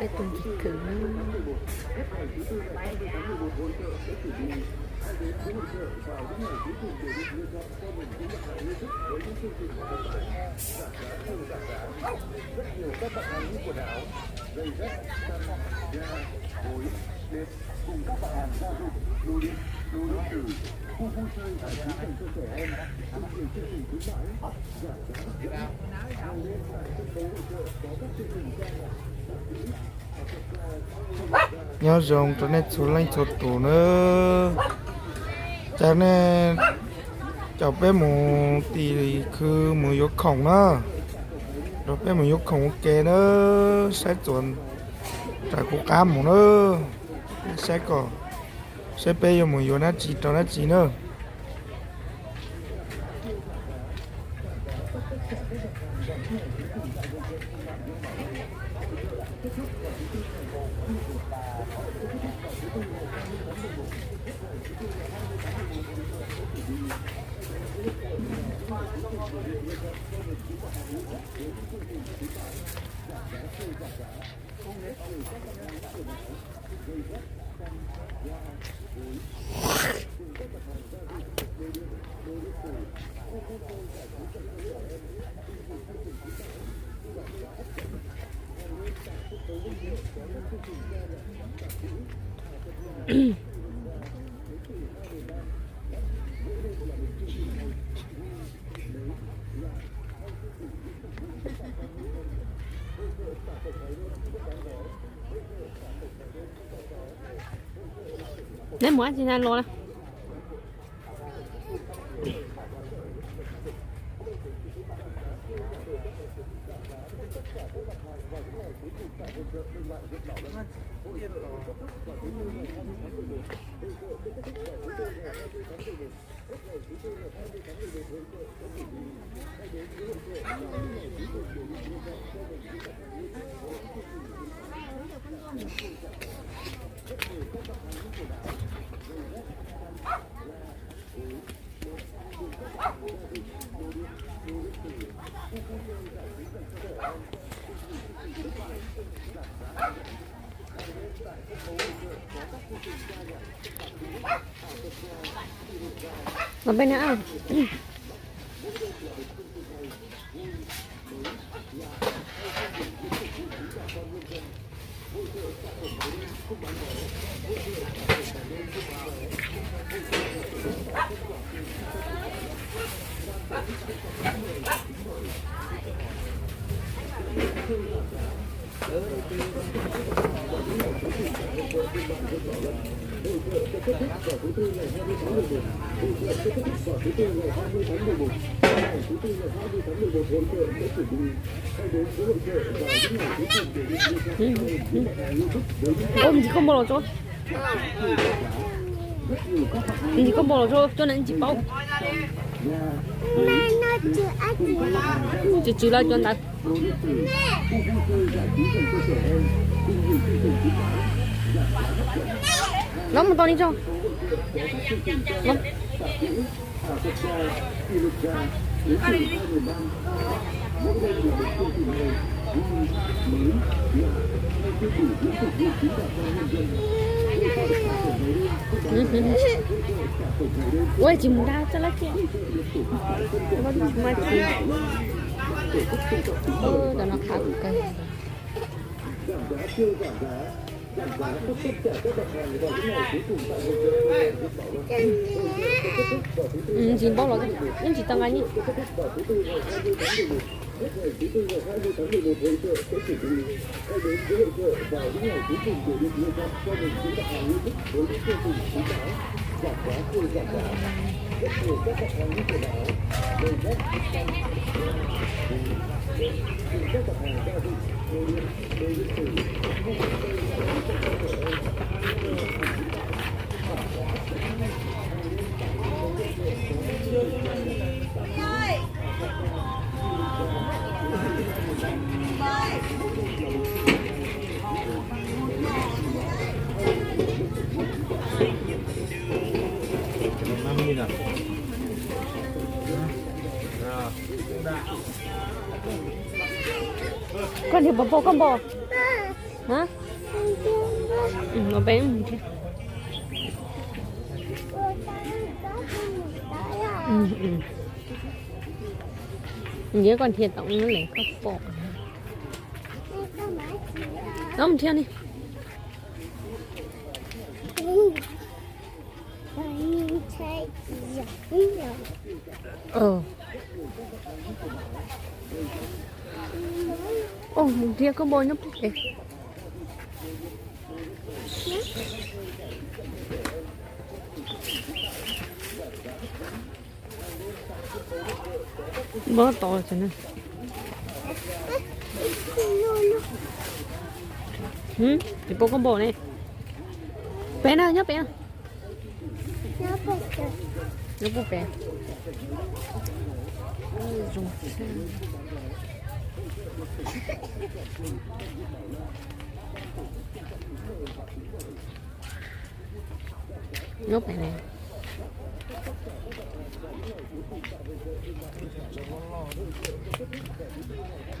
cái tuần dịch cử rất nhiều các mặt hàng như quần áo, giày dép, chăn, ga, gối, nệm cùng các mặt hàng gia dụng, đồ điện, đồ điện tử, khu vui chơi giải trí dành cho trẻ em, cùng nhiều chương trình khuyến mãi, giảm giá, hàng đêm tại sân khấu hội chợ có các chương trình ca nhạc, nhớ dùng cho nên số lên số tủ nữa cho nên cho bé một tỷ cứ một yếu khổng nữa rồi bé một yếu khổng ok nữa sẽ chuẩn trả cố cam một nữa sẽ có sẽ bé một yếu nó chỉ cho nó chỉ nữa nếu muốn thì ăn luôn. Mà bên nào ôm gì không bỏ cho gì không bỏ cho nên chị bao chị lại cho đặt nó một to đi cho nó ôi chị muốn đau cho lắm chị mà chị đó nó khác cái chị bao lâu rồi em chỉ tăng anh nhỉ con thì bò con bò Hả? Nó bé mình chứ. Nhớ con thiệt tổng nó lấy khóc bộ. Đó mình theo đi. Ồ, mình theo có bôi nhấp kìa. Bớt to cho nên. Thì bố con bò này. Bé nào nhá bé. Nhá bố bé. Dùng nhốt này này.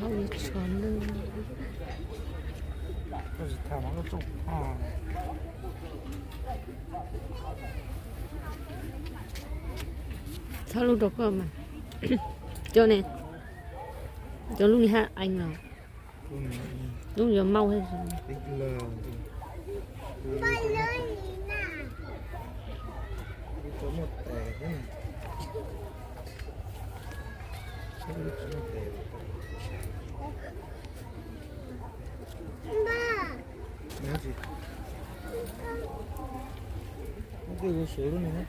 Không trốn đâu. thả nó chụp Sao lúc đó cơ mà. Cho này. Cho lúc đi hạ anh nào. Lúc giờ mau hay sao? có một tẻ thế này. Nhớ gì? Cái gì sửa luôn này hết.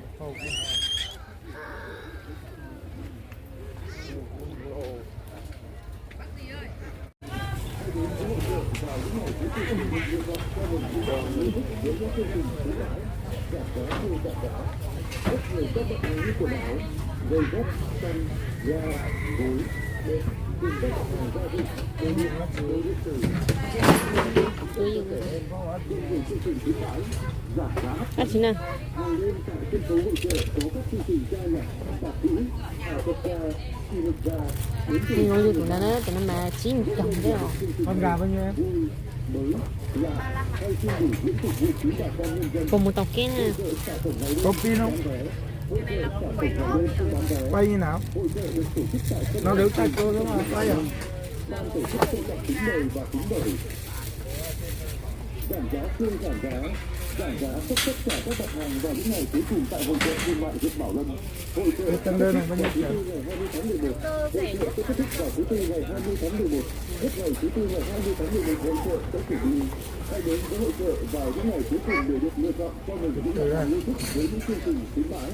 Chị nào? Mình ngồi tụi nó mà chín chồng thế rồi. Con gà bao nhiêu em? Cùng một tộc kia ha. Có pin không? Bay như nào? Nó đều tay cô đúng không? Bay à? Giảm giá xương giảm giá tất cả các mặt hàng vào những ngày cuối cùng tại hội chợ thương mại Việt Bảo Lâm. Hội chợ tăng đơn này bao nhiêu ngày 20 tháng 11. Hội chợ sẽ kết thúc vào thứ tư ngày 20 tháng 11. Hết ngày thứ tư ngày 20 tháng 11 hội chợ sẽ chuyển đi. Hãy đến với hội chợ vào những ngày cuối cùng để được lựa chọn cho mình những mặt hàng yêu thích với những chương trình khuyến mãi.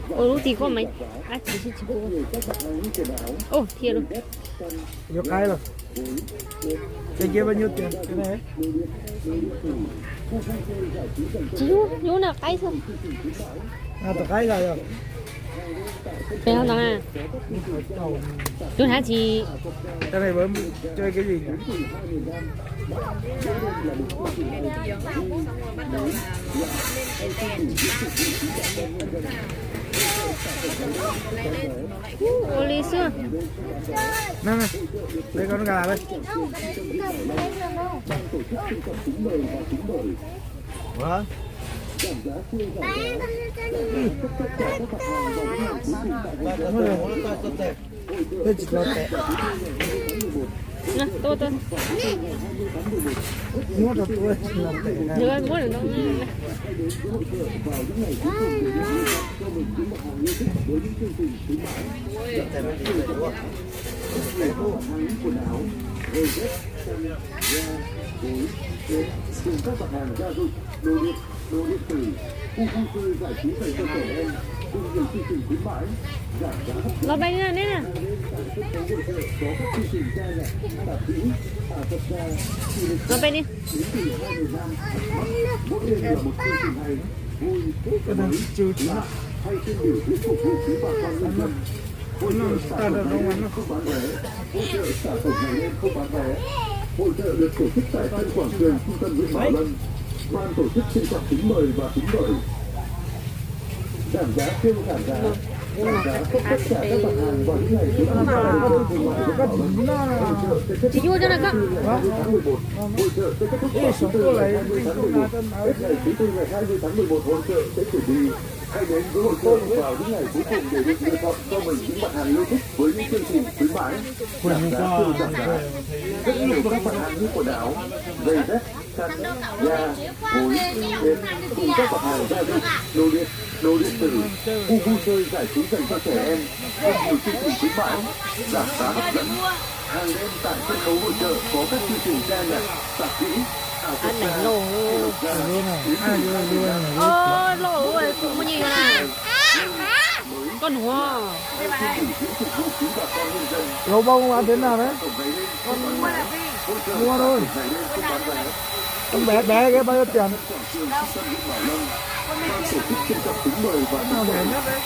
Ồ, thì có mấy. À, chỉ cô. Các mặt hàng như quần áo. Ồ, thiệt rồi. Vô cái rồi. Cái kia bao nhiêu tiền? Cái này. Chị vô nào cái thôi. À, tao cái rồi. Phải không à? Chú hả chị? Cái này bấm chơi cái gì nhỉ? Ô ly xưa. Nè nè, đây con gà đây. Vâng. Đây chỉ có tệ. Nè, tôi. Mua cho tôi làm tệ này. Được rồi, mua được đâu. cùng các mặt hàng gia dụng, đồ điện tử, khu vui chơi giải trí dành cho trẻ em, cùng nhiều chương trình khuyến mãi, giảm giá hấp dẫn. Lo bay nè, nè. Có các chương trình ca nhạc, tạp kỹ, tập ca, du lịch Lo bay đi. đến từ 20 năm. Mỗi đêm là một chương trình hay, vui, Cái này chưa chứ. hay trên biểu diễn phục vụ quý bà con nhân dân. Hội chợ xả tổng ngày lên không bán vé. Hội chợ xả tổng ngày lên không bán vé. Hội chợ được tổ chức tại sân quảng trường trung tâm huyện Bảo Lâm. Ban tổ chức trân trọng kính mời và kính mời. Giảm giá siêu giảm giá. uno tất cả các mặt hàng vào những ngày cuối cùng tại hội chợ thương mại Nguyễn Bảo Lâm. chị vô cho nó các tháng 11, hội chợ sẽ kết thúc vào thứ Tư ngày 20 tháng 11. Hết ngày thứ Tư ngày 20 tháng 11, hội chợ sẽ chuyển đi. Hãy đến với hội chợ vào những ngày cuối cùng để được lựa chọn cho mình những mặt hàng yêu thích với những chương trình khuyến mãi, giảm giá siêu giảm giá. Rất nhiều các mặt hàng như quần áo, giày dép, chăn, da, gối, đệm cùng các mặt hàng gia dụng, đồ điện tử, khu vui chơi giải trí dành cho trẻ em, rất nhiều chương trình khuyến mãi, giảm giá hấp dẫn. Hàng đêm tại sân khấu hội chợ có các chương trình ca nhạc, tạp kỹ, ảo thuật anh gia, lỗ lỗ rồi cũng có nhiều nè con hoa Gấu bông ăn thế nào đấy? Mua thôi. Con bé cái bao nhiêu tiền?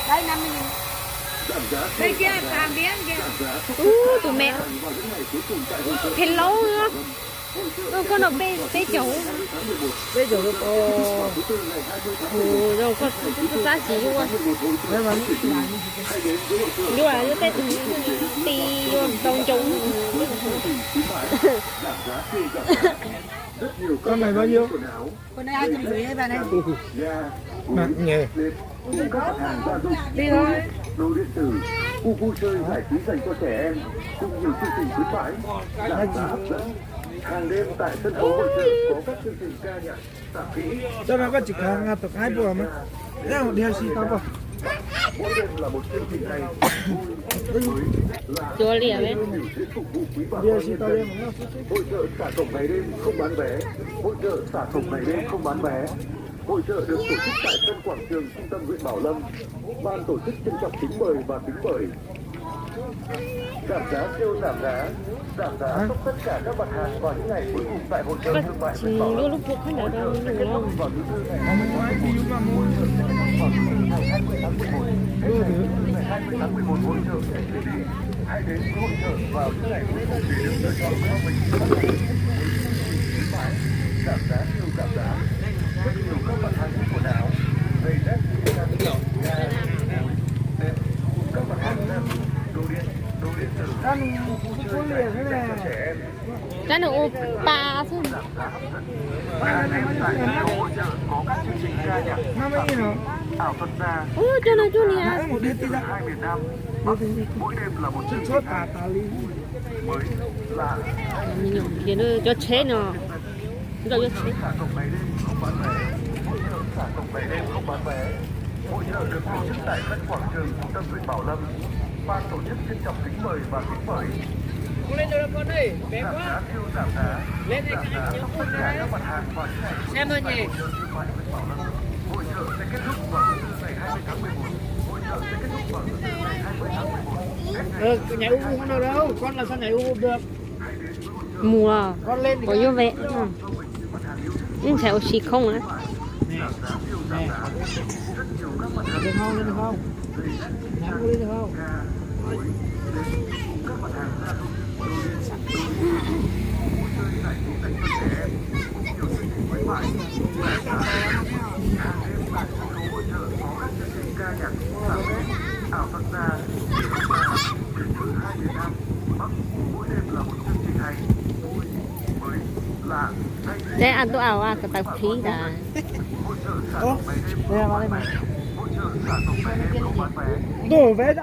Đây 50.000. Đây kia hàng biến kia. tụi mẹ thịt lấu nữa con nó bê chấu rồi con giá chỉ luôn nhưng mà như thế thì đồng chúng Con này bao nhiêu? Con này 250 hay bà này? Nặng nhẹ. Đi thôi. Đồ điện tử, khu vui chơi giải trí dành cho trẻ em, cùng nhiều chương trình khuyến mãi, giảm giá hấp dẫn. Hàng đêm tại sân khấu hội chợ có các chương trình ca nhạc, tạp kỹ. Cho nó có chỉ hàng tục hai bữa mà. Thế một điều gì tao bảo. Mỗi đêm là một chương trình hay. chưa liền đấy Điều gì tao đem nó. Hội chợ xả cổng ngày đêm không bán vé. Hội chợ xả cổng ngày đêm không bán vé. Hội chợ được tổ chức tại sân quảng trường trung tâm huyện Bảo Lâm. Ban tổ chức trân trọng kính mời và kính mời. Giảm giá siêu giảm giá trong tất cả các mặt hàng vào những ngày cuối cùng tại hội chợ thương mại Huyện Bảo Lâm. lúc buộc không ở đâu Sẽ kết thúc vào thứ Tư ngày 20 tháng 11. Hội chợ sẽ kết thúc vào thứ Tư ngày 20 tháng 11. Hết ngày 20 tháng 11 hội chợ sẽ chuyển đi. Hãy đến với hội chợ vào những ngày cuối cùng để được lựa chọn cho mình những mặt hàng khuyến mãi, giảm giá siêu giảm giá. Rất nhiều các mặt hàng như quần áo, giày dép, chăn, da, gối, đệm, các mặt hàng gia dụng, đồ điện tử, khu vui chơi giải trí dành cho trẻ em. cái nó ô ba thôi Hàng đêm tại sân khấu hội chợ có các chương trình ca nhạc, tạp kỹ, ảo thuật gia, cho nó chú nè Một đứa tí ra. hai miền Nam, Bắc, mỗi đêm là một chương Chốt trình hay, tà lý. mới, lạ. thì nó cho chế nó cho chế Xả cổng ngày đêm không bán vé. Hội chợ xả cổng ngày đêm không bán vé. Hội chợ được tổ chức tại sân quảng trường trung tâm huyện Bảo Lâm. Ban tổ chức trân trọng kính mời và kính mời. Lên được con ơi, bé Giảm quá. giá siêu giảm giá. Lên đây Giảm giá trong tất cả các mặt hàng vào những ngày Xem ơi nhỉ. hội chợ sẽ kết thúc vào thứ Tư ngày 20 tháng 11. Hội chợ sẽ kết thúc vào thứ Tư ngày 20 tháng 11. Nhảy u không được đâu. Con là sao nhảy u được? mùa Con lên thì có vô vẻ nhưng sẽ xì không á được không? Lên được không? Nhảy u lên được không? Ảo thuật gia, đến từ hai miền Nam, Bắc, mỗi đêm là một chương trình hay, vui, mới, lạ, hay. để ăn tôi ảo cái tập khí đã Hội chợ xả cổng ngày đêm Đây là vào đây mà. Hội chợ xả cổng ngày đêm không bán vé. Đổ vé ra.